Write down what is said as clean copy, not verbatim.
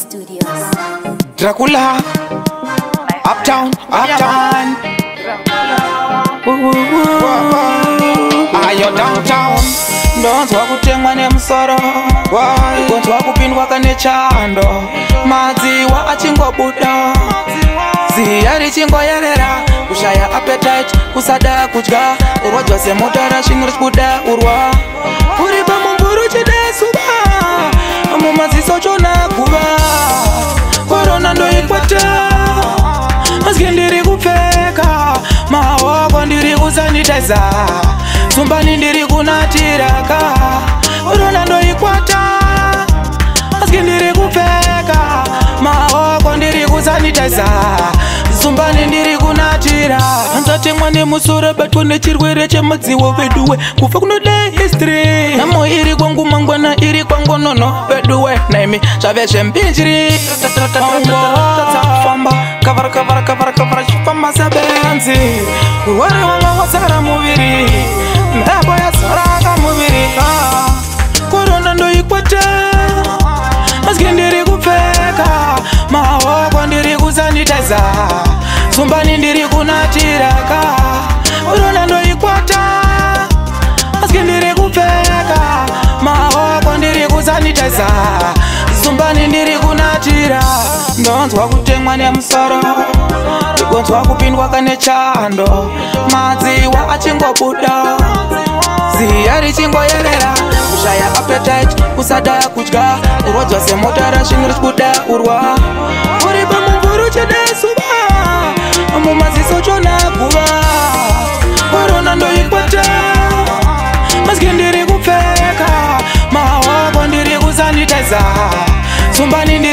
Studios. Dracula, uptown, uptown. Ayo downtown. Ndonzwa kutengwa nemusoro, ndonzwa kupindwa kane chando, madziwa achingobuda, ziya richingoyerera, kushaya appetite, kusada kudya, urwadziwa semotara svinhu richibuda urwa, uri pamumvuri chidesuba, mumaziso chona guva, korona ndoikwata, maski ndiri kupfeka, maoko ndiri kusanitiza, zumbani ndiri kunatiraka, korona ndoikwata, maski ndiri kupfeka, maoko ndiri kusanitiza, zumbani ndiri kunatira. Hanzatemwa nemusoro batwa nechirwere chemadziwo veduwe, kufa kunode history, namo iri kwangu mangwana iri kwangu nono veduwe, naimi zvave zvembinjiri famba kavara chifamba sebenzi, urwere wanga wasara muviri, mhepo yazaraka muviri, korona ndoikwata, maski ndiri kupfeka, maoko ndiri kusanitiza, zumbani ndiri kunatiraka, korona ndoikwata, maski ndiri kupfeka, maoko ndiri kusanitiza, zumbani ndiri kunatira. Ndonzwa kutemwa nemusoro, ndonzwa kupindwa kane chando, madziwa achingobuda, ziya richingoyerera, kushaya appetite, kusada kudya, urwadziwa semotara svinhu richibuda urwa, uri pamumvuri chidesuba, mumaziso chona guva, korona ndoikwata, maski ndiri kupfeka, maoko ndiri kusanitiza, zumbani ndiri